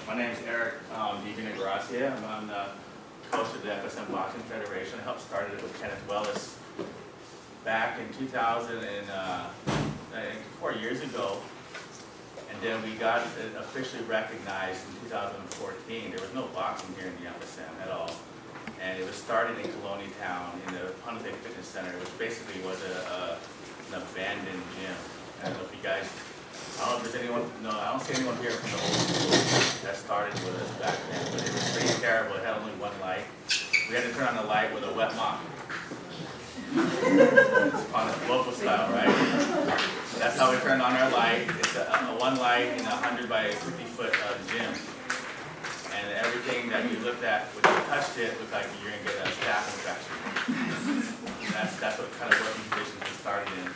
My name is Eric Divinagracia. I'm the coach of the FSM Boxing Federation. I helped start it with Kenneth Wellis back in 2000 and 4 years ago. And then we got it officially recognized in 2014. There was no boxing here in the FSM at all. And it was started in Colony Town in the Ponte Fitness Center, which basically was an abandoned gym. I don't know if you guys, I don't know if there's anyone, no, I don't see anyone here from the old school that started with us back then, but it was pretty terrible. It had only one light. We had to turn on the light with a wet mop. It's on a local style, right? That's how we turned on our light. It's a one light in a 100 by 50 foot gym. And everything that you looked at, when you touched it, looked like you're going to get a staph infection. And that's what kind of working conditions we started in.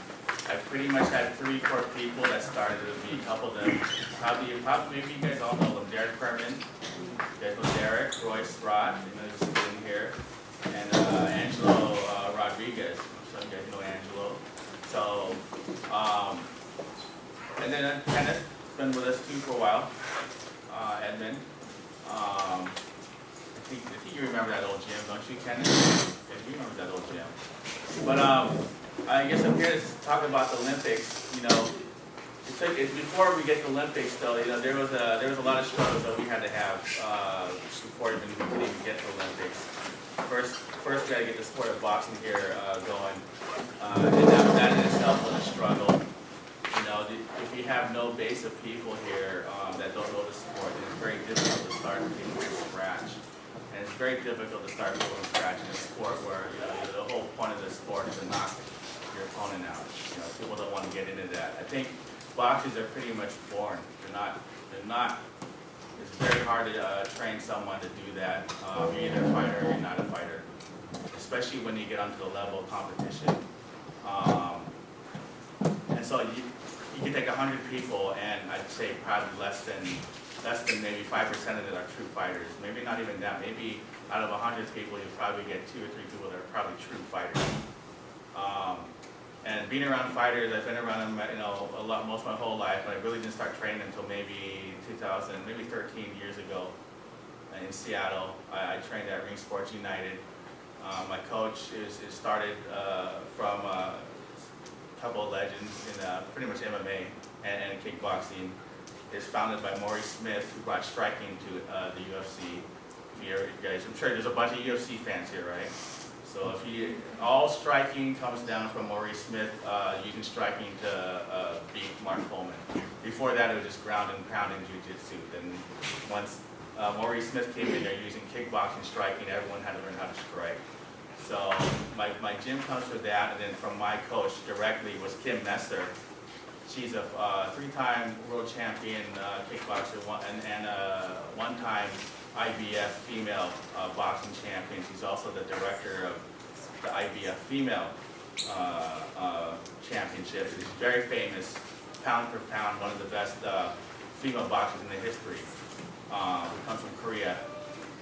I pretty much had 3 core people that started with me. A couple of them, probably maybe you guys all know them. Derek Perman, you guys know Derek, Royce Rod, you know, he's sitting here, and Angelo Rodriguez. So you guys know Angelo. So, and then Kenneth been with us too for a while. Edmund. I think you remember that old gym, don't you, Kenneth? Yeah, you remember that old gym. But I guess I'm here to talk about the Olympics. You know, before we get to the Olympics, though, you know, there was a lot of struggles that we had to have before we could even get to the Olympics. First we got to get the sport of boxing here going, and that in itself was a struggle. You know, if you have no base of people here that don't know the sport, then it's very difficult to start people from scratch. And it's very difficult to start people from scratch in a sport where, you know, the whole point of the sport is to knock your opponent out. You know, people don't want to get into that. I think boxers are pretty much born. It's very hard to train someone to do that. You're either a fighter or you're not a fighter, especially when you get onto the level of competition. And so you can take 100 people, and I'd say probably less than maybe 5% of it are true fighters. Maybe not even that. Maybe out of 100 people, you probably get 2 or 3 people that are probably true fighters. And being around fighters, I've been around them, you know, most of my whole life. But I really didn't start training until maybe 2000, maybe 13 years ago in Seattle. I trained at Ring Sports United. My coach is started from a couple of legends in pretty much MMA and kickboxing. It's founded by Maurice Smith, who brought striking to the UFC. You guys, I'm sure there's a bunch of UFC fans here, right? So all striking comes down from Maurice Smith using striking to beat Mark Coleman. Before that, it was just ground and pound and jiu-jitsu. Then once Maurice Smith came in there using kickboxing, striking, everyone had to learn how to strike. So my gym comes with that, and then from my coach directly was Kim Messer. She's a 3-time world champion kickboxer and one-time IBF female boxing champion. She's also the director of the IBF female championship. She's very famous, pound for pound, one of the best female boxers in the history, who comes from Korea.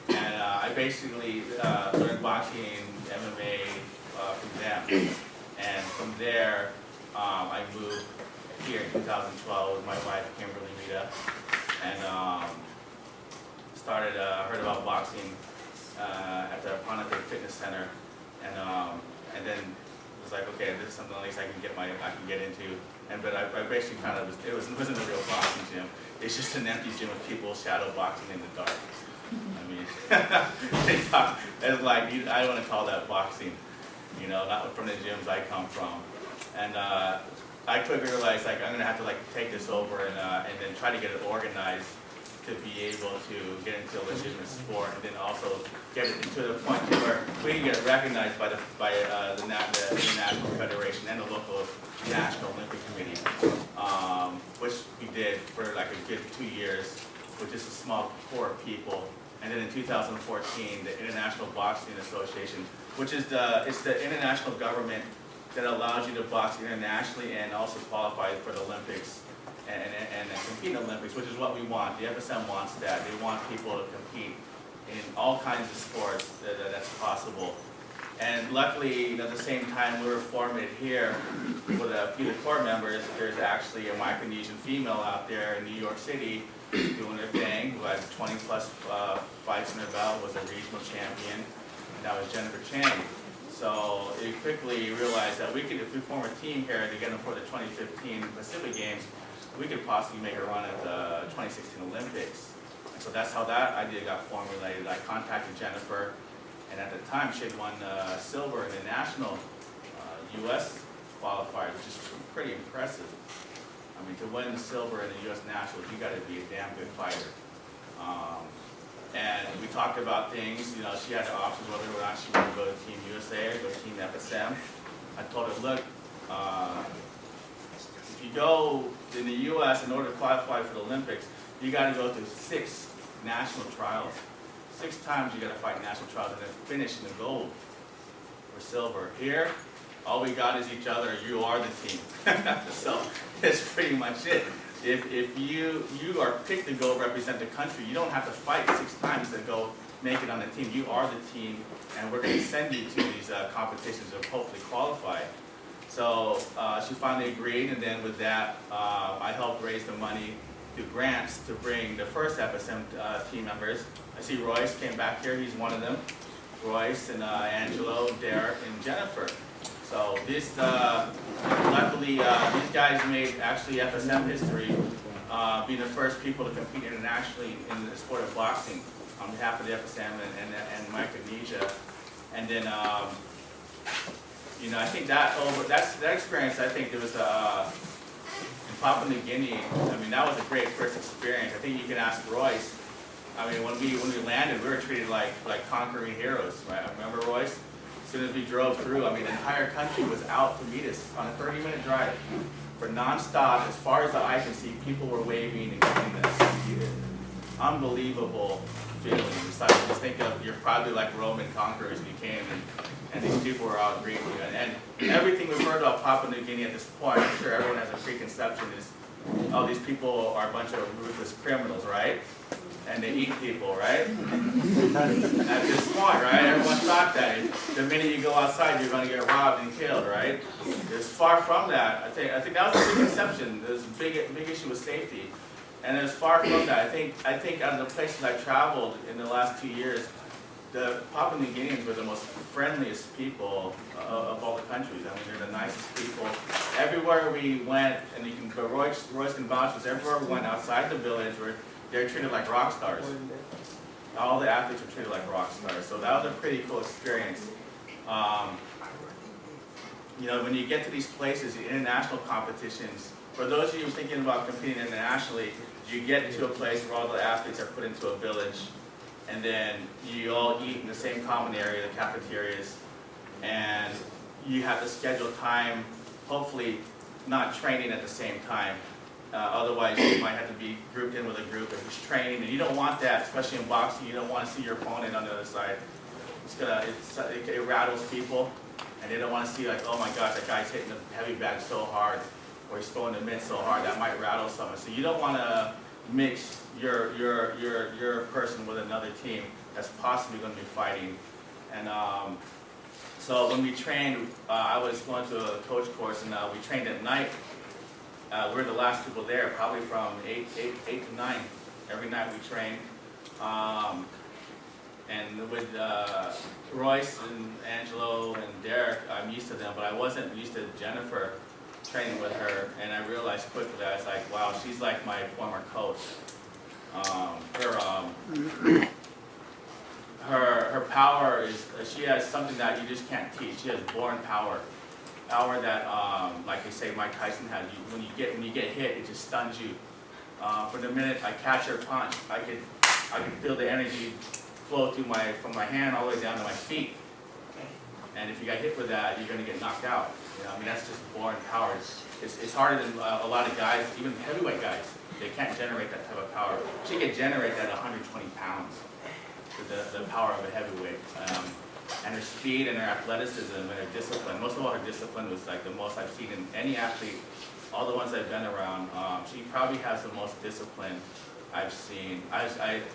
And I basically learned boxing, MMA from them. And from there, I moved here in 2012 with my wife, Kimberly Rita, and heard about boxing at the Ponte Fitness Center, and then was like, okay, this is something at least I can get into. But I basically found it wasn't a real boxing gym. It's just an empty gym with people shadow boxing in the dark. I mean, it's like I don't want to call that boxing, you know, not from the gyms I come from. And I quickly realized, like, I'm gonna have to take this over and then try to get it organized to be able to get into a legitimate sport, and then also get it to the point where we can get it recognized by the International Federation and the local National Olympic Committee, which we did for like a good 2 years with just a small core of people. And then in 2014, the International Boxing Association, which is it's the international government that allows you to box internationally and also qualify for the Olympics and compete in the Olympics, which is what we want. The FSM wants that. They want people to compete in all kinds of sports that's possible. And luckily, at the same time we were forming it here with a few of the core members, there's actually a Micronesian female out there in New York City doing her thing, who had 20 plus fights in her belt, was a regional champion, and that was Jennifer Chang. So we quickly realized that we could, if we form a team here to get them for the 2015 Pacific Games, we could possibly make a run at the 2016 Olympics. And so that's how that idea got formulated. I contacted Jennifer, and at the time she had won silver in the national U.S. qualifier, which is pretty impressive. I mean, to win silver in the U.S. Nationals, you got to be a damn good fighter. And we talked about things. You know, she had the options whether or not she wanted to go to Team USA or go to Team FSM. I told her, look, if you go in the U.S. in order to qualify for the Olympics, you got to go through 6 national trials. 6 times you got to fight national trials and then finish in the gold or silver. Here, all we got is each other. You are the team. So that's pretty much it. If you are picked to go represent the country, you don't have to fight 6 times to go make it on the team. You are the team, and we're going to send you to these competitions to hopefully qualify. So she finally agreed, and then with that, I helped raise the money through grants to bring the first FSM team members. I see Royce came back here. He's one of them. Royce and Angelo, Derek, and Jennifer. So this, luckily, these guys made actually FSM history, being the first people to compete internationally in the sport of boxing on behalf of the FSM and Micronesia. And then, you know, I think that experience, I think it was in Papua New Guinea. I mean, that was a great first experience. I think you can ask Royce. I mean, when we landed, we were treated like conquering heroes, right? Remember, Royce? As soon as we drove through, I mean, the entire country was out to meet us on a 30-minute drive. For nonstop, as far as the eye can see, people were waving and greeting us. Unbelievable feeling. Besides, just think of, you're probably like Roman conquerors, and you came, and these people were out greeting you. And everything we've heard about Papua New Guinea at this point, I'm sure everyone has a preconception, is, oh, these people are a bunch of ruthless criminals, right? And they eat people, right? At this point, right? Everyone thought that. The minute you go outside, you're going to get robbed and killed, right? It's far from that. I think that was a big exception. There's a big issue with safety. And it's far from that. I think out of the places I've traveled in the last 2 years, the Papua New Guineans were the most friendliest people of all the countries. I mean, they're the nicest people. Everywhere we went, and you can go, Royce can vouch for this, everywhere we went outside the village, they're treated like rock stars. All the athletes were treated like rock stars. So that was a pretty cool experience. You know, when you get to these places, the international competitions, for those of you thinking about competing internationally, you get to a place where all the athletes are put into a village, and then you all eat in the same common area, the cafeterias, and you have to schedule time, hopefully not training at the same time. Otherwise, you might have to be grouped in with a group that is training, and you don't want that, especially in boxing. You don't want to see your opponent on the other side. It rattles people, and they don't want to see, like, oh my gosh, that guy's hitting the heavy bag so hard, or he's throwing the mitt so hard, that might rattle someone. So you don't want to mix your person with another team that's possibly going to be fighting. And so when we trained, I was going to a coach course, and we trained at night. We're the last people there, probably from 8 to 9. Every night we train. And with Royce and Angelo and Derek, I'm used to them, but I wasn't used to Jennifer training with her. And I realized quickly that I was like, wow, she's like my former coach. Her power is, she has something that you just can't teach. She has born power. Power that, like they say, Mike Tyson had. When you get hit, it just stuns you. For the minute I catch her punch, I could feel the energy flow from my hand all the way down to my feet. And if you got hit with that, you're going to get knocked out. You know, I mean, that's just born power. It's harder than a lot of guys, even heavyweight guys. They can't generate that type of power. She can generate that at 120 pounds, the power of a heavyweight. And her speed and her athleticism and her discipline. Most of all, her discipline was like the most I've seen in any athlete, all the ones I've been around. She probably has the most discipline I've seen.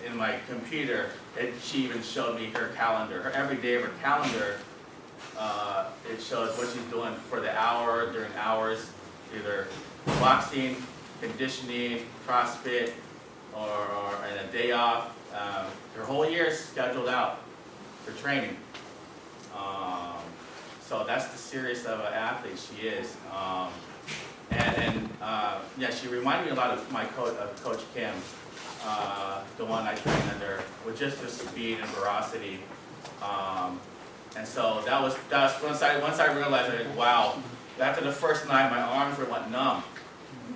In my computer, she even showed me her calendar. Every day of her calendar it shows what she's doing for the hour, during hours, either boxing, conditioning, CrossFit, or and a day off. Her whole year is scheduled out for training. So that's the serious of an athlete she is. Yeah, she reminded me a lot of my coach, Coach Kim, the one I trained under, with just her speed and veracity. And so that was once I realized, like, wow, after the first night, my arms went numb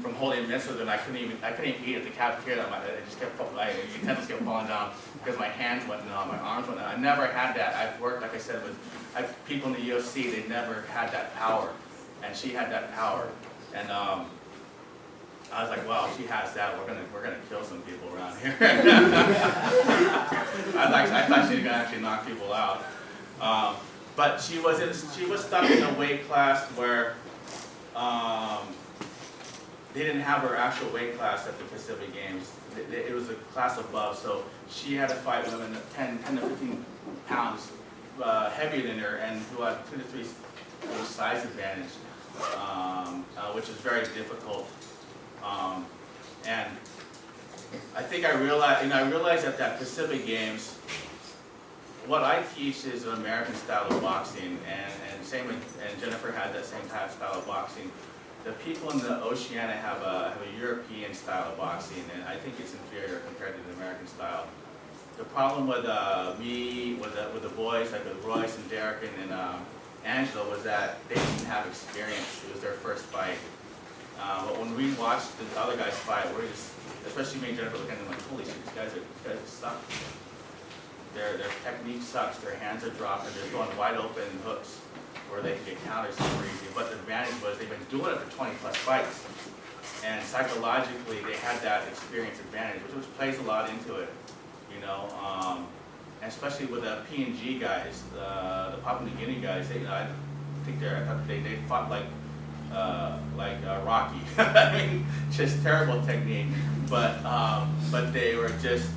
from holding mitts with her, and I couldn't even eat at the cafeteria. It just kept, like, the utensils kept falling down because my hands went numb, my arms went numb. I never had that. I've worked, like I said, with people in the UFC. They never had that power, and she had that power. And I was like, wow, she has that. We're gonna kill some people around here. I thought she was gonna actually knock people out. But she was stuck in a weight class where they didn't have her actual weight class at the Pacific Games. It was a class above, so she had to fight women 10 to 15 pounds heavier than her, and who had 2 to 3 inch size advantage, which is very difficult. And I think I realized at that Pacific Games, what I teach is an American style of boxing, and Jennifer had that same type of style of boxing. The people in the Oceania have a European style of boxing, and I think it's inferior compared to the American style. The problem with me, with the boys, like with Royce and Derek and Angela, was that they didn't have experience. It was their first fight. But when we watched the other guys fight, we're just, especially me and Jennifer, looking at them like, holy shit, these guys suck. Their technique sucks. Their hands are dropping. They're going wide open hooks where they can get counters super easy. But the advantage was they've been doing it for 20 plus fights, and psychologically they had that experience advantage, which plays a lot into it, you know. And especially with the PNG guys, the Papua New Guinea guys, I thought they fought like Rocky. I mean, just terrible technique, but they were just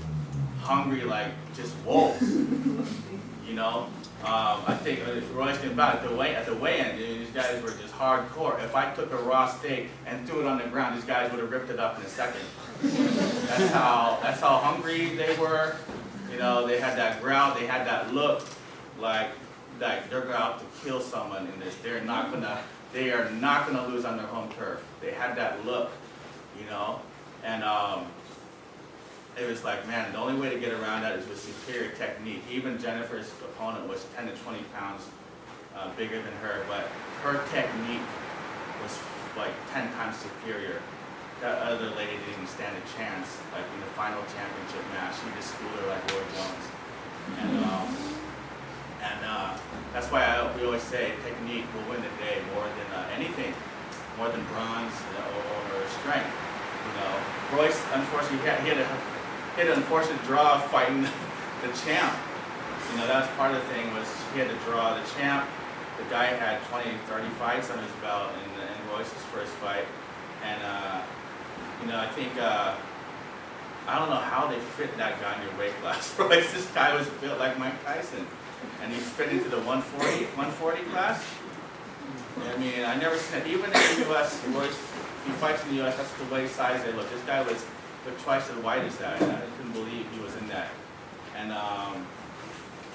hungry like just wolves, you know. I think Royce came back at the weigh-in, these guys were just hardcore. If I took a raw steak and threw it on the ground, these guys would have ripped it up in a second. That's how hungry they were. You know, they had that growl, they had that look, like they're out to kill someone in this. They are not gonna lose on their home turf. They had that look, you know, and it was like, man, the only way to get around that is with superior technique. Even Jennifer's opponent was 10 to 20 pounds bigger than her, but her technique was like 10 times superior. That other lady didn't stand a chance. Like in the final championship match, she just schooled her like Roy Jones. And that's why we always say technique will win the day more than anything, more than bronze or strength. You know, Royce, unfortunately, he had an unfortunate draw fighting the champ. You know, that was part of the thing, was he had to draw the champ. The guy had 20, 30 fights on his belt in Royce's first fight. And, you know, I think, I don't know how they fit that guy in your weight class. Royce, this guy was built like Mike Tyson. And he fit into the 140 class. I mean, I never seen it. Even in the U.S., Royce, he fights in the U.S., that's the way size they look. This guy looked twice as wide as that. I couldn't believe he was in that. And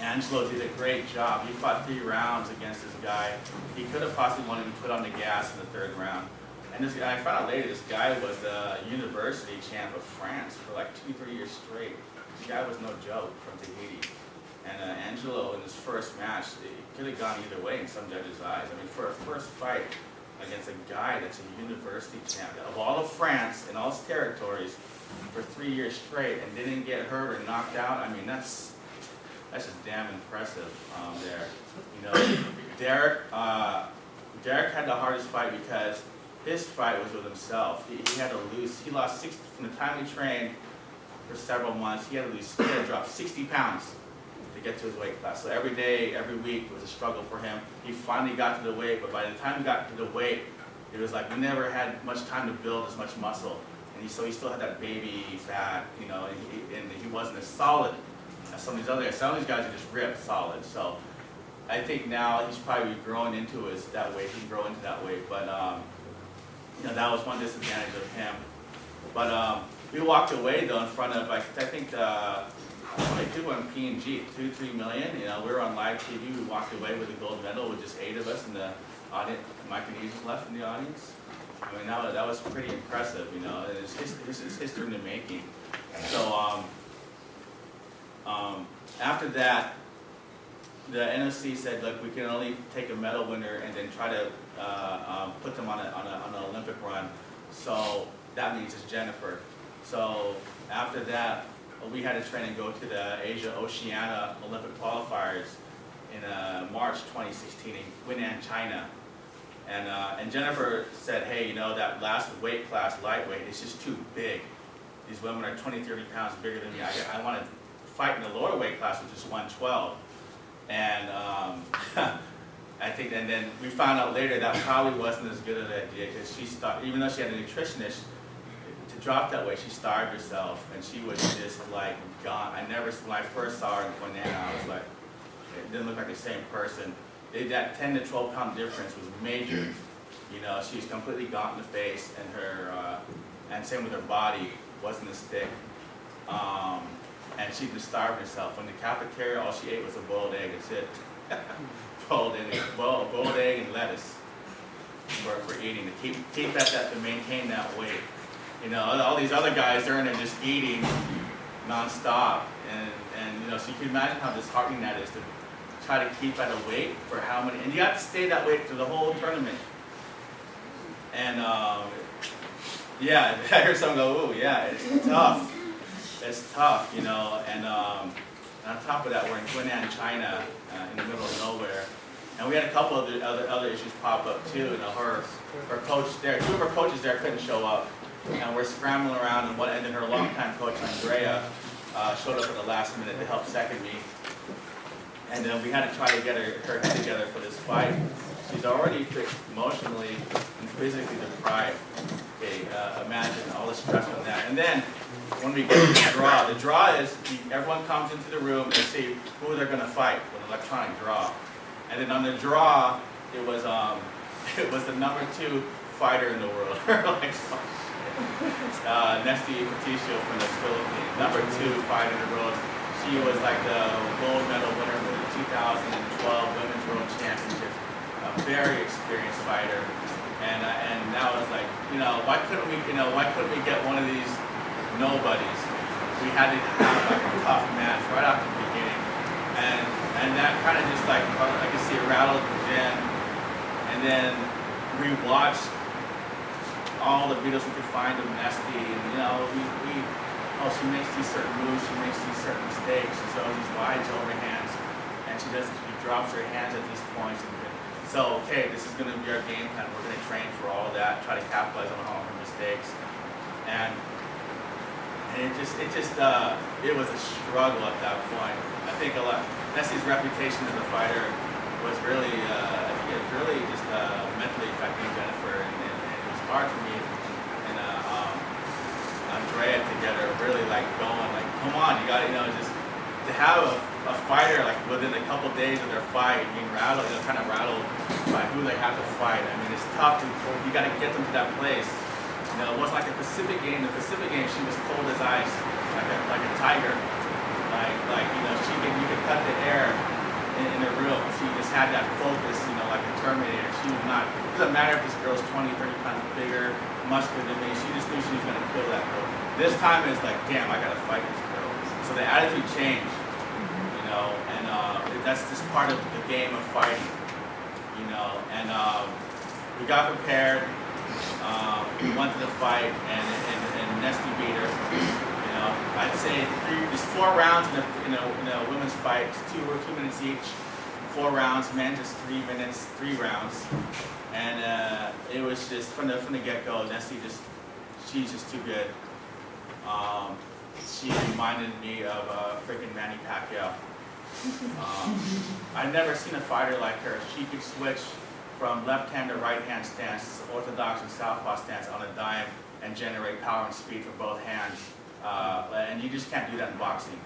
Angelo did a great job. He fought 3 rounds against this guy. He could have possibly wanted to put on the gas in the 3rd round. And this guy, I found out later, this guy was the university champ of France for like 2-3 years straight. This guy was no joke from Tahiti. And Angelo, in his first match, it could have gone either way in some judges' eyes. I mean, for a first fight against a guy that's a university champ of all of France and all its territories for 3 years straight and didn't get hurt or knocked out, I mean, that's just damn impressive there. You know, Derek had the hardest fight because his fight was with himself. He had to lose. He lost 60 from the time he trained for several months. He had to drop 60 pounds to get to his weight class. So every day, every week was a struggle for him. He finally got to the weight, but by the time he got to the weight, it was like we never had much time to build as much muscle. And so he still had that baby fat, you know, and he wasn't as solid as some of these other guys. Some of these guys are just ripped solid. So I think now he's probably grown into that weight. He can grow into that weight, but you know, that was one disadvantage of him. But we walked away though in front of, like, I think how many people on P&G? 2-3 million. You know, we were on live TV. We walked away with the gold medal with just 8 of us in the audience. Micronesians left in the audience. I mean, that was pretty impressive. You know, it's history in the making. So after that, the NOC said, look, we can only take a medal winner and then try to put them on an Olympic run. So that means it's Jennifer. So after that, we had to train and go to the Asia-Oceania Olympic qualifiers in March 2016 in Guinan, China. And Jennifer said, hey, you know, that last weight class, lightweight, is just too big. These women are 20, 30 pounds bigger than me. I want to fight in the lower weight class, which is 112. And I think, and then we found out later that probably wasn't as good of an idea because she even though she had a nutritionist, to drop that weight, she starved herself, and she was just like gone. When I first saw her in Guinan, I was like, it didn't look like the same person. That 10 to 12 pound difference was major. You know, she was completely gaunt in the face, and and same with her body, wasn't as thick. And she just starved herself. In the cafeteria, all she ate was a boiled egg. That's it. boiled egg and lettuce for eating to maintain that weight. You know, all these other guys, they're in there just eating nonstop, and you know, so you can imagine how disheartening that is to try to keep at a weight for how many, and you have to stay that weight through the whole tournament. And yeah, I heard someone go, "Ooh, yeah, it's tough. It's tough," you know. And on top of that, we're in Guinan, China, in the middle of nowhere, and we had a couple of other issues pop up too. You know, her coach there, 2 of her coaches there couldn't show up, and we're scrambling around. And then her longtime coach Andrea showed up at the last minute to help second me. And then we had to try to get her head together for this fight. She's already emotionally and physically deprived. Okay, imagine all the stress on that. And then when we get to the draw is everyone comes into the room and see who they're going to fight with an electronic draw. And then on the draw, it was the number 2 fighter in the world. Like, Nesty Patricio from the Philippines, number 2 fighter in the world. She was like the gold medal winner for the 2012 Women's World Championships. A very experienced fighter, and now it's like, you know, why couldn't we get one of these nobodies? We had to have like a tough match right off the beginning, and that kind of just like, I could see it rattled Jen, and then we watched all the videos we could find of Nesty, and you know, she makes these certain moves, she makes these certain mistakes, she throws these wide overhands, and she drops her hands at these points. So, okay, this is going to be our game plan. We're going to train for all of that, try to capitalize on all her mistakes, and it was a struggle at that point. I think Nessie's reputation as a fighter was really, I think it was really just mentally affecting Jennifer, and it was hard for me and Andrea together, really like going like, come on, you got to, you know, just to have a fighter like within a couple days of their fight being rattled, you know, kind of rattled by who they have to fight. I mean, it's tough you got to get them to that place. You know, it wasn't like a Pacific game. The Pacific game, she was cold as ice, like a tiger. Like you know, you could cut the air in the room. She just had that focus, you know, like a Terminator. She was not. It doesn't matter if this girl's 20, 30 pounds bigger, muscular than me. She just knew she was going to kill that girl. This time it's like, damn, I got to fight this girl. So the attitude changed, you know, and that's just part of the game of fighting, you know. And we got prepared. We went to the fight, and Nesty beat her. You know, I'd say there's 4 rounds in a women's fight. 2 minutes each. 4 rounds. Men just 3 minutes, 3 rounds. And it was just from the get-go. Nesty she's just too good. She reminded me of freaking Manny Pacquiao. I've never seen a fighter like her. She could switch from left-hand to right-hand stance, orthodox and southpaw stance on a dime, and generate power and speed for both hands. And you just can't do that in boxing.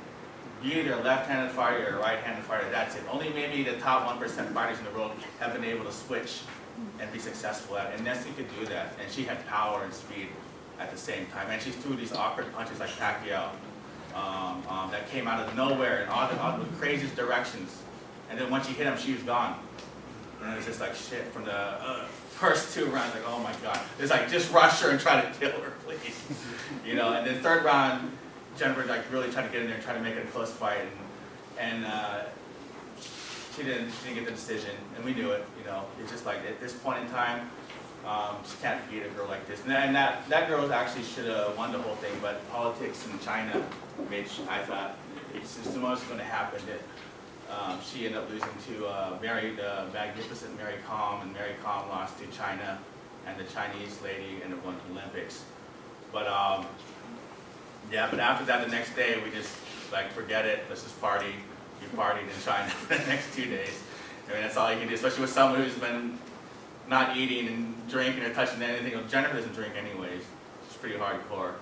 be either a left-handed fighter or a right-handed fighter, that's it. Only maybe the top 1% fighters in the world have been able to switch and be successful at it. And Nessie could do that. And she had power and speed at the same time. And she threw these awkward punches like Pacquiao that came out of nowhere in all the craziest directions. And then once she hit him, she was gone. And it was just like shit from the first 2 rounds, like, oh my God. It's like, just rush her and try to kill her, please. You know, and then 3rd round, Jennifer like really tried to get in there and try to make it a close fight. And she didn't get the decision, and we knew it, you know. It's just like, at this point in time, just can't beat a girl like this. And that girl actually should have won the whole thing, but politics in China, which I thought it's just the most going to happen. That she ended up losing to magnificent Mary Com, and Mary Com lost to China, and the Chinese lady ended up winning the Olympics. But yeah, but after that, the next day, we just like, forget it, let's just party. We partied in China for the next 2 days. I mean, that's all you can do, especially with someone who's been not eating and drinking or touching anything. Well, Jennifer doesn't drink anyways. It's pretty hardcore.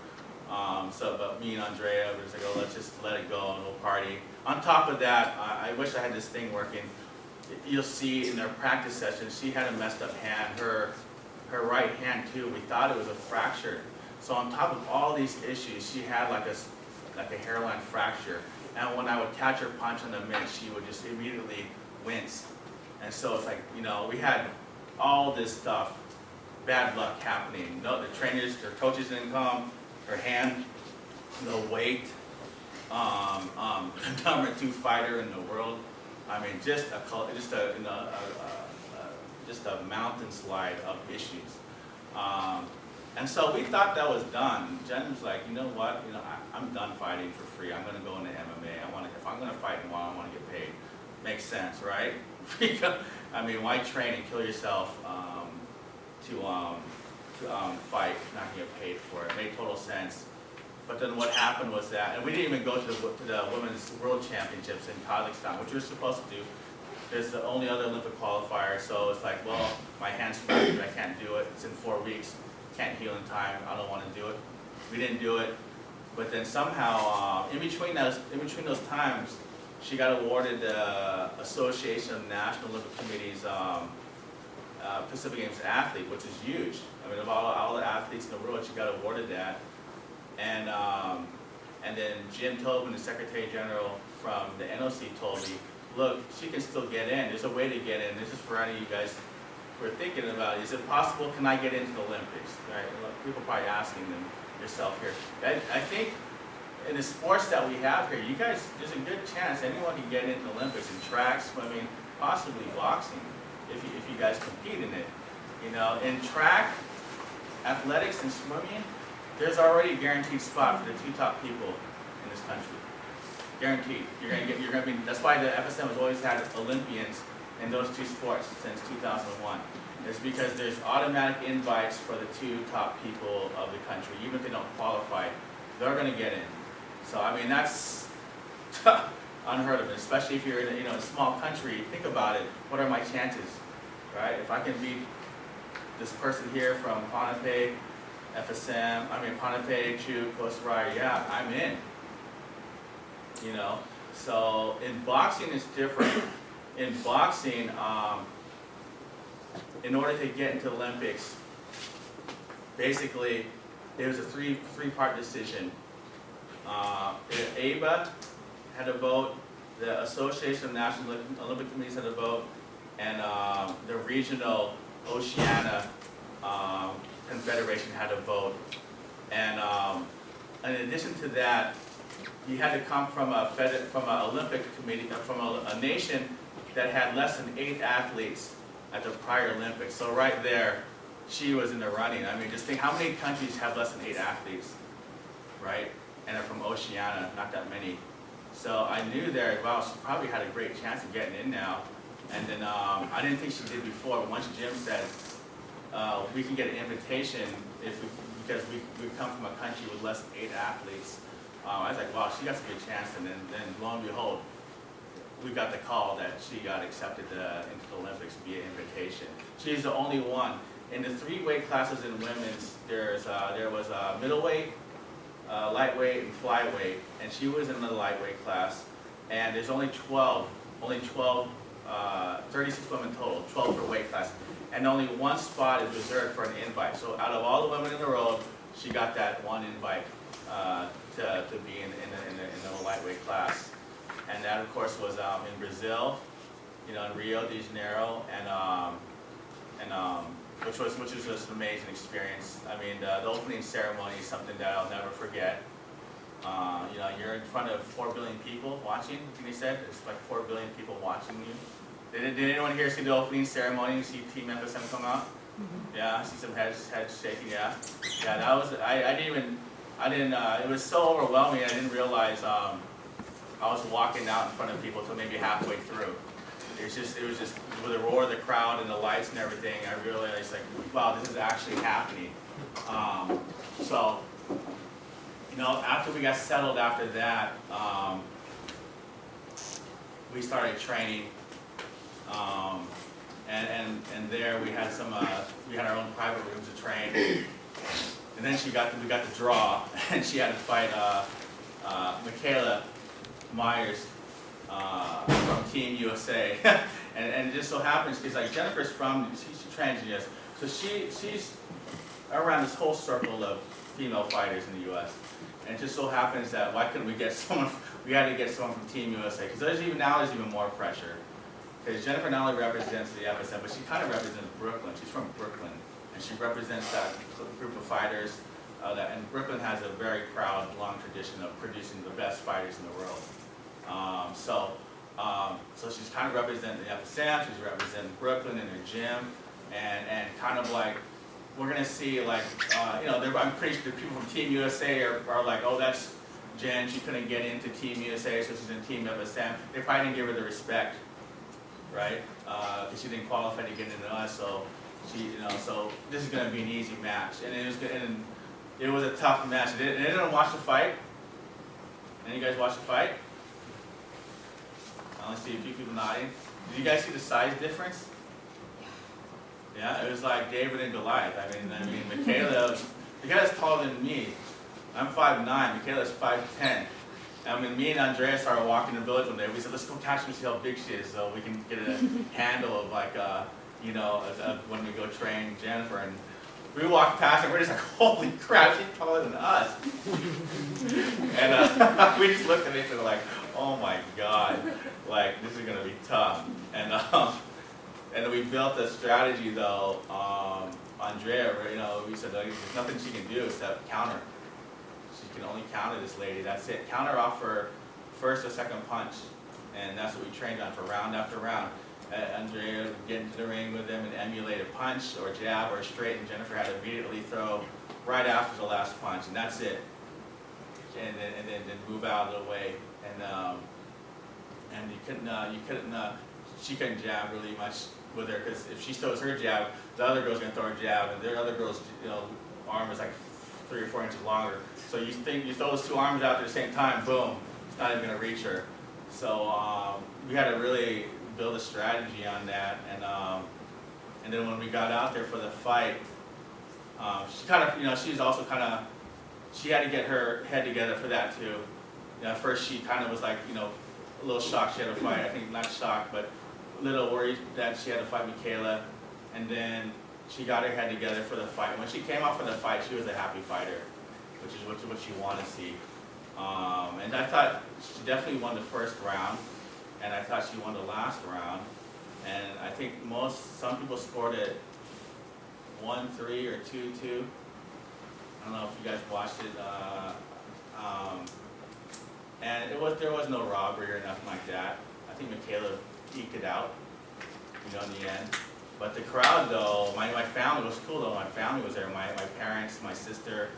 But me and Andrea were just like, oh, let's just let it go and we'll party. On top of that, I wish I had this thing working. You'll see in their practice session, she had a messed up hand. Her right hand too, we thought it was a fracture. So on top of all these issues, she had like a hairline fracture. And when I would catch her punch on the mitt, she would just immediately wince. And so it's like, you know, we had all this stuff, bad luck happening. No, the trainers, their coaches didn't come. Her hand, the weight, the number 2 fighter in the world. I mean, just a mountain slide of issues. And so we thought that was done. Jen was like, you know what? You know, I'm done fighting for free. I'm going to go into MMA. If I'm going to fight in one, I want to get paid. Makes sense, right? I mean, why train and kill yourself to fight, not get paid for it? It made total sense. But then what happened was that, and we didn't even go to the Women's World Championships in Kazakhstan, which we were supposed to do. There's the only other Olympic qualifier, so it's like, well, my hand's fractured, I can't do it. It's in 4 weeks, can't heal in time, I don't want to do it. We didn't do it. But then somehow, in between those times, she got awarded the Association of National Olympic Committee's Pacific Games athlete, which is huge. I mean, of all the athletes in the world, she got awarded that. And then Jim Tobin, the Secretary General from the NOC, told me, look, she can still get in. There's a way to get in. This is for any of you guys who are thinking about it. Is it possible, can I get into the Olympics? Right? People are probably asking them yourself here. I think in the sports that we have here, you guys, there's a good chance anyone can get into the Olympics in track, swimming, possibly boxing, if you guys compete in it. You know, in track, athletics, and swimming, there's already a guaranteed spot for the 2 top people in this country. Guaranteed. You're gonna be. That's why the FSM has always had Olympians in those 2 sports since 2001. It's because there's automatic invites for the 2 top people of the country, even if they don't qualify, they're gonna get in. So I mean, that's unheard of, especially if you're in a small country. Think about it. What are my chances, right? If I can beat this person here from Pohnpei, Pohnpei, Chu, Costa Rica, yeah, I'm in. You know, so in boxing it's different. In boxing, in order to get into the Olympics, basically it was a three-part decision. ABA had a vote, the Association of National Olympic Committees had a vote, and the regional Oceania Confederation had a vote. And in addition to that, you had to come from an Olympic committee, from a nation that had less than 8 athletes at the prior Olympics. So right there, she was in the running. I mean, just think how many countries have less than 8 athletes, right? And are from Oceania, not that many. So I knew there, wow, she probably had a great chance of getting in now. And then I didn't think she did before, but once Jim said, we can get an invitation because we come from a country with less than 8 athletes. I was like, wow, she got a good chance, and then lo and behold, we got the call that she got accepted into the Olympics via invitation. She's the only one. In the 3 weight classes in women's, there was middleweight, lightweight and flyweight, and she was in the lightweight class. And there's only 12, 36 women total, 12 per weight class. And only one spot is reserved for an invite. So out of all the women in the world, she got that one invite to be in the lightweight class. And that, of course, was in Brazil, in Rio de Janeiro, which was just an amazing experience. I mean, the opening ceremony is something that I'll never forget. You're in front of 4 billion people watching. I think they said it's like 4 billion people watching you. Did anyone here see the opening ceremony and see Team FSM come out? Mm-hmm. Yeah, I see some heads shaking. Yeah, that was. I didn't. It was so overwhelming. I didn't realize I was walking out in front of people until maybe halfway through. It was just with the roar of the crowd and the lights and everything. I realized like, wow, this is actually happening. After we got settled after that, we started training. And there we had our own private rooms to train. And then we got the draw, and she had to fight Michaela Myers from Team USA. and it just so happens, because like Jennifer's she trains in the US, so she's around this whole circle of female fighters in the US. And it just so happens that why couldn't we get someone? We had to get someone from Team USA, because there's even more pressure. Because Jennifer not only represents the FSM, but she kind of represents Brooklyn. She's from Brooklyn, and she represents that group of fighters. And Brooklyn has a very proud, long tradition of producing the best fighters in the world. So she's kind of representing the FSM. She's representing Brooklyn in her gym, and kind of like we're gonna see like I'm pretty sure the people from Team USA are like, oh, that's Jen. She couldn't get into Team USA, so she's in Team FSM. They probably didn't give her the respect. Right? Because she didn't qualify to get into us, so so this is going to be an easy match, and it was a tough match. And anyone watch the fight? Any guys watch the fight? I only see a few people nodding. Did you guys see the size difference? Yeah, it was like David and Goliath. I mean, Michaela's taller than me. I'm 5'9". Michaela's 5'10". I mean, me and Andrea started walking the village one day. We said, let's go catch her and see how big she is, so we can get a handle of like, when we go train Jennifer. And we walked past her, we're just like, holy crap, she's taller than us. And we just looked at each other like, oh my God, like this is gonna be tough. And then we built a strategy though. Andrea, we said there's nothing she can do except counter. She can only counter this lady, that's it. Counter off her first or second punch. And that's what we trained on for round after round. Andrea would get into the ring with them and emulate a punch or jab or straight, and Jennifer had to immediately throw right after the last punch, and that's it. And then move out of the way. And she couldn't jab really much with her, because if she throws her jab, the other girl's gonna throw her jab, and their other girl's arm is like 3 or 4 inches longer. So you throw those two arms out at the same time, boom, it's not even going to reach her. So we had to really build a strategy on that. And then when we got out there for the fight, she kind of, she's also kind of, she had to get her head together for that too. At first she kind of was like, a little shocked she had to fight. I think not shocked, but a little worried that she had to fight Michaela. And then she got her head together for the fight. When she came out for the fight, she was a happy fighter, which is what you want to see. And I thought she definitely won the first round, and I thought she won the last round. And I think some people scored it 1-3 or 2-2. I don't know if you guys watched it. And there was no robbery or nothing like that. I think Michaela eked it out, in the end. But the crowd, though, my family was cool, though. My family was there. My parents, my sister,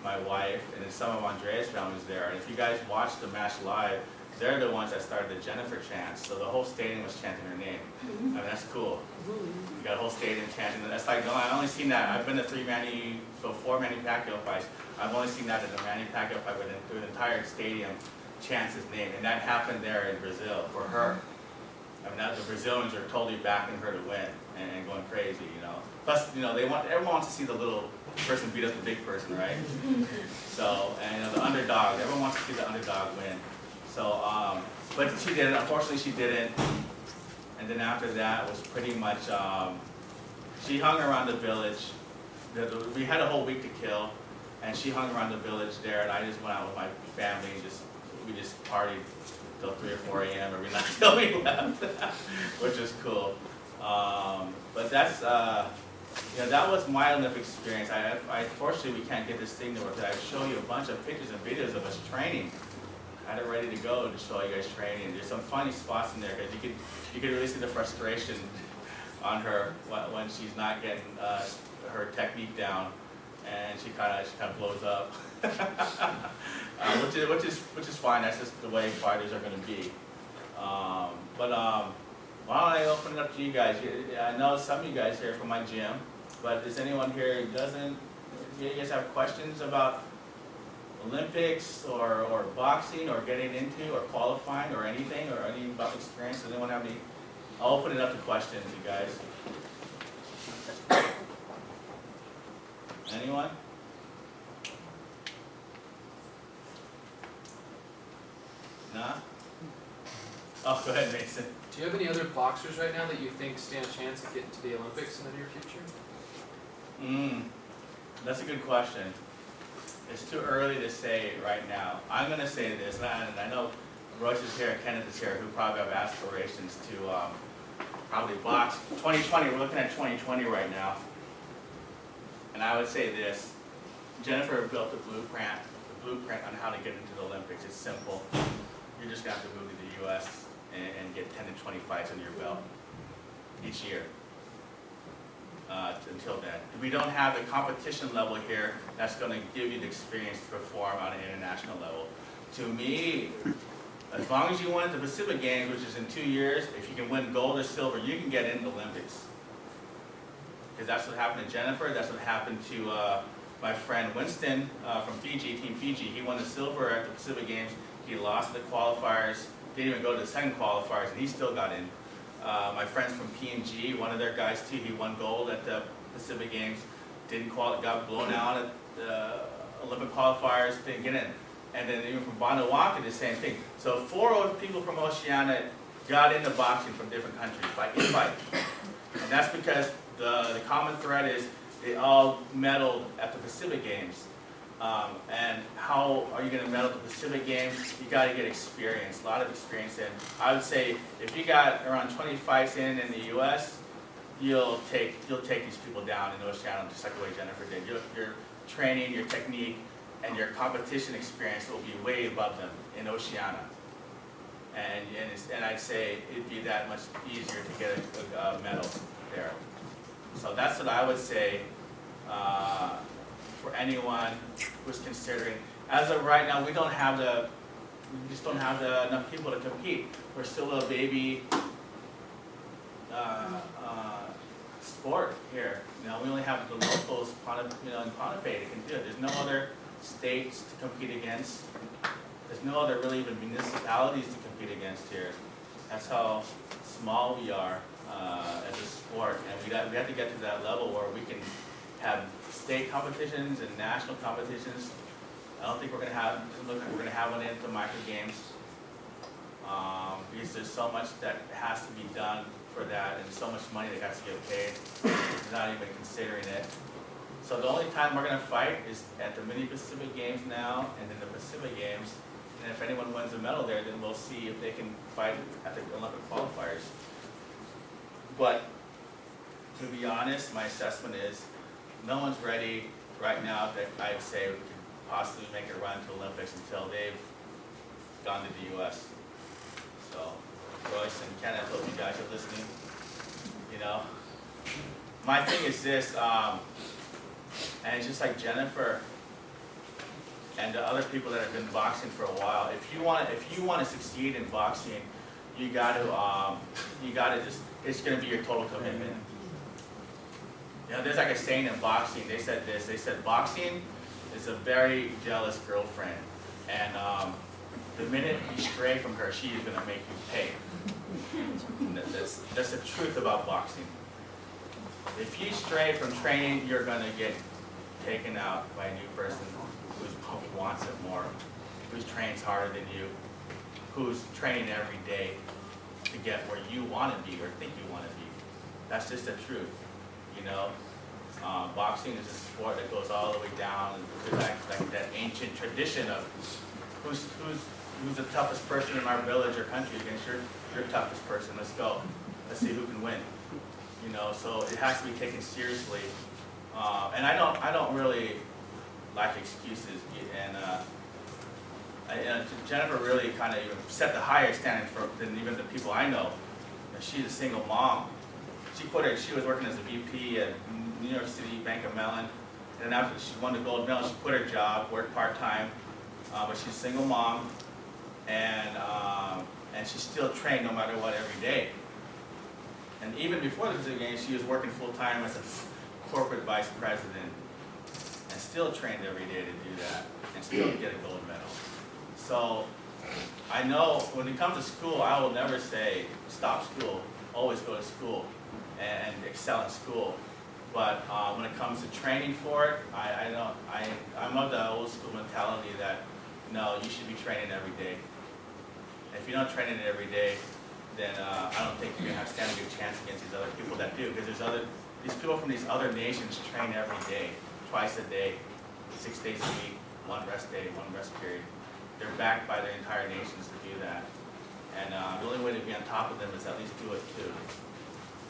my wife, and then some of Andrea's family was there. And if you guys watched the match live, they're the ones that started the Jennifer chant. So the whole stadium was chanting her name. I mean, that's cool. You got a whole stadium chanting. And that's like, no, I've only seen that. I've been to 4 Manny Pacquiao fights. I've only seen that in the Manny Pacquiao fight where the entire stadium chants his name. And that happened there in Brazil for her. I mean, the Brazilians are totally backing her to win and going crazy, you know. Plus, you know, everyone wants to see the little person beat up the big person, right? So, and you know, the underdog, everyone wants to see the underdog win. So, but she didn't. Unfortunately, she didn't. And then after that was pretty much, she hung around the village. We had a whole week to kill, and she hung around the village there, and I just went out with my family and we just partied till 3 or 4 a.m. every night till we left, which was cool. But that's, you know, that was my Olympic experience. Fortunately, we can't get this thing to work. I show you a bunch of pictures and videos of us training. I had it ready to go to show you guys training. There's some funny spots in there because you could really see the frustration on her when she's not getting her technique down, and she kind of blows up, which is fine. That's just the way fighters are going to be. Why don't I open it up to you guys? I know some of you guys here from my gym, but is anyone here who doesn't? Do you guys have questions about Olympics or boxing or getting into or qualifying or anything or any about experience? Does anyone have any? I'll open it up to questions, you guys. Anyone? Nah? Oh, go ahead, Mason. Do you have any other boxers right now that you think stand a chance of getting to the Olympics in the near future? That's a good question. It's too early to say right now. I'm going to say this, and I know Royce is here, Kenneth is here, who probably have aspirations to probably box. 2020, we're looking at 2020 right now. And I would say this, Jennifer built the blueprint on how to get into the Olympics. It's simple. You're just going to have to move to the U.S. and get 10 to 20 fights under your belt each year. Until then, we don't have the competition level here that's going to give you the experience to perform on an international level. To me, as long as you win at the Pacific Games, which is in 2 years, if you can win gold or silver, you can get into the Olympics. Because that's what happened to Jennifer. That's what happened to my friend Winston from Fiji, Team Fiji. He won the silver at the Pacific Games. He lost the qualifiers. Didn't even go to the second qualifiers, and he still got in. My friends from P&G, one of their guys too, he won gold at the Pacific Games, got blown out at the Olympic qualifiers, didn't get in. And then even from Vanuatu, the same thing. So 4 people from Oceania got into boxing from different countries, fight. And that's because the common thread is they all medaled at the Pacific Games. And how are you going to medal at the Pacific Games? You got to get experience, a lot of experience in. I would say if you got around 20 fights in the U.S., you'll take these people down in Oceania just like the way Jennifer did. Your training, your technique, and your competition experience will be way above them in Oceania. And I'd say it'd be that much easier to get a medal there. So that's what I would say. For anyone who's considering. As of right now, we just don't have enough people to compete. We're still a baby sport here. You know, we only have the locals, in Ponape that can do it. There's no other states to compete against. There's no other really even municipalities to compete against here. That's how small we are as a sport, and we have to get to that level where we can have state competitions and national competitions. I don't think we're going to have. Doesn't look like we're going to have one into micro games because there's so much that has to be done for that, and so much money that has to get paid. We're not even considering it. So the only time we're going to fight is at the mini Pacific Games now, and then the Pacific Games. And if anyone wins a medal there, then we'll see if they can fight at the Olympic qualifiers. But to be honest, my assessment is no one's ready right now that I'd say we could possibly make a run to Olympics until they've gone to the U.S. So, Royce and Ken, I hope you guys are listening. You know, my thing is this, and it's just like Jennifer and the other people that have been boxing for a while. If you want to succeed in boxing, you got to just. It's going to be your total commitment. You know, there's like a saying in boxing. They said this. They said boxing is a very jealous girlfriend, and The minute you stray from her, she is going to make you pay. That's the truth about boxing. If you stray from training, you're going to get taken out by a new person who wants it more, who trains harder than you, who's training every day to get where you want to be or think you want to be. That's just the truth, you know. Boxing is a sport that goes all the way down to like that ancient tradition of who's the toughest person in our village or country against your toughest person. Let's go. Let's see who can win. You know, so it has to be taken seriously. And I don't really like excuses. And Jennifer really kind of set the higher standard than even the people I know. She's a single mom. She was working as a VP at New York City Bank of Mellon, and then after she won the gold medal, she quit her job, worked part-time, but she's a single mom, and she still trained no matter what every day. And even before the Pacific Games, she was working full-time as a corporate vice president, and still trained every day to do that, and still get a gold medal. So I know when it comes to school, I will never say stop school, always go to school and excel in school. But when it comes to training for it, I'm of the old school mentality that, no, you should be training every day. If you don't train it every day, then I don't think you're going to stand a good chance against these other people that do. Because these people from these other nations train every day, twice a day, 6 days a week, one rest day, one rest period. They're backed by their entire nations to do that. And the only way to be on top of them is at least do it too.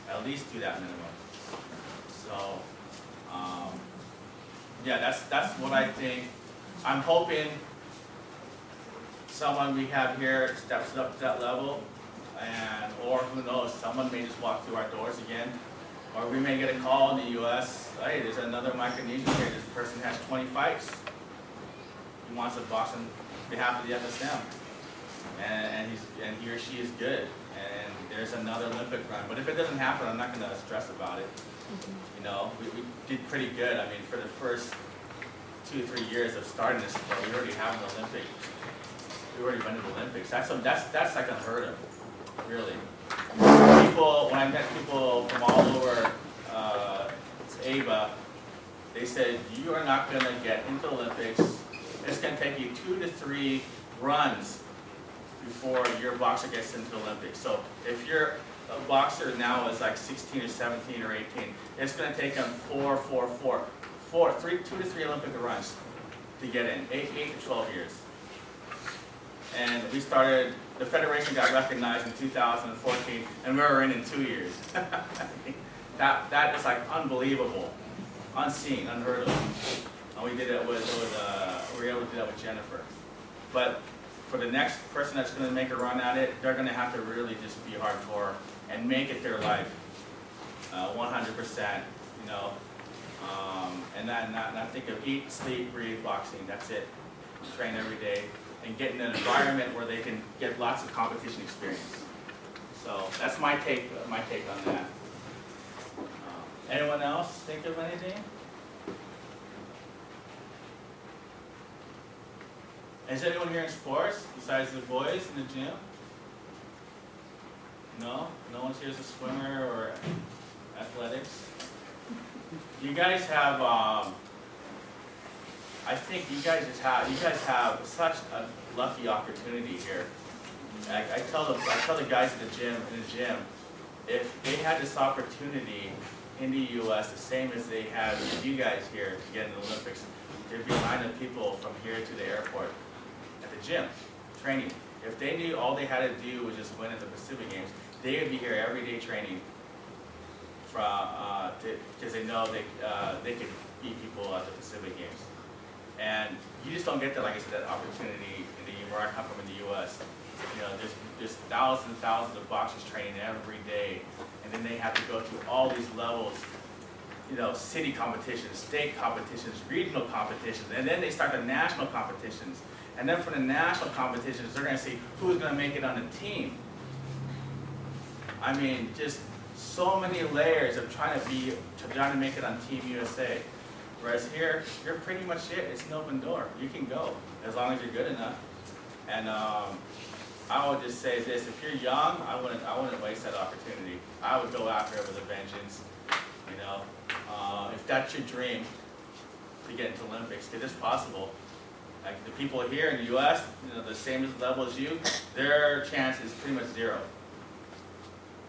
At least do that minimum. So, yeah, that's what I think. I'm hoping someone we have here steps up to that level, or who knows, someone may just walk through our doors again, or we may get a call in the U.S. Hey, there's another Micronesian here. This person has 20 fights. He wants to box on behalf of the FSM, and he or she is good. And there's another Olympic run. But if it doesn't happen, I'm not going to stress about it. You know, we did pretty good. I mean, for the first 2 or 3 years of starting this sport, we already have an Olympic. We already went to the Olympics. That's like unheard of, really. When I met people from all over ABA, they said, you are not going to get into the Olympics. It's going to take you 2 to 3 runs before your boxer gets into the Olympics. So if you're a boxer now is like 16 or 17 or 18, it's going to take them 2 to 3 Olympic runs to get in, 8 to 12 years. And we started, the federation got recognized in 2014, and we were in 2 years. that is like unbelievable, unseen, unheard of. And we did it we were able to do that with Jennifer. But for the next person that's going to make a run at it, they're going to have to really just be hardcore and make it their life, 100%, you know, and not think of eat, sleep, breathe, boxing. That's it. Train every day and get in an environment where they can get lots of competition experience. So that's my take on that. Anyone else think of anything? Is anyone here in sports besides the boys in the gym? No? No one's here as a swimmer or athletics? You guys have, I think you guys have such a lucky opportunity here. I tell the guys in the gym, if they had this opportunity in the U.S. the same as they have you guys here to get in the Olympics, there'd be a line of people from here to the airport at the gym training. If they knew all they had to do was just win at the Pacific Games, they would be here every day training because they know they could beat people at the Pacific Games. And you just don't get that, like I said, that opportunity where I come from in the U.S. You know, there's thousands and thousands of boxers training every day, and then they have to go through all these levels. You know, city competitions, state competitions, regional competitions, and then they start the national competitions. And then for the national competitions, they're going to see who's going to make it on the team. I mean, just so many layers of trying to make it on Team USA. Whereas here, you're pretty much it. It's an open door. You can go as long as you're good enough. And I would just say this: if you're young, I wouldn't waste that opportunity. I would go after it with a vengeance. You know, if that's your dream to get into Olympics, because it's possible. Like the people here in the U.S., you know, the same level as you, their chance is pretty much zero.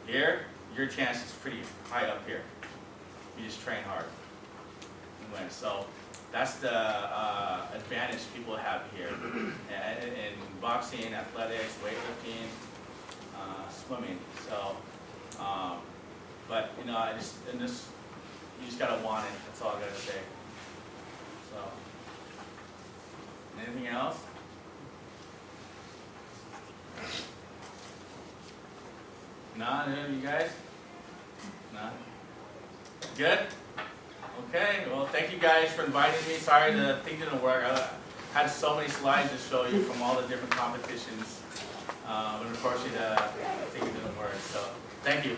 Here, your chance is pretty high up here. You just train hard and win. So that's the advantage people have here in boxing, athletics, weightlifting, swimming. So, but you know, you just gotta want it. That's all I gotta say. So, anything else? None, you guys? None? Good? Okay, well, thank you guys for inviting me. Sorry the thing didn't work. I had so many slides to show you from all the different competitions. But unfortunately, the thing didn't work. So, thank you.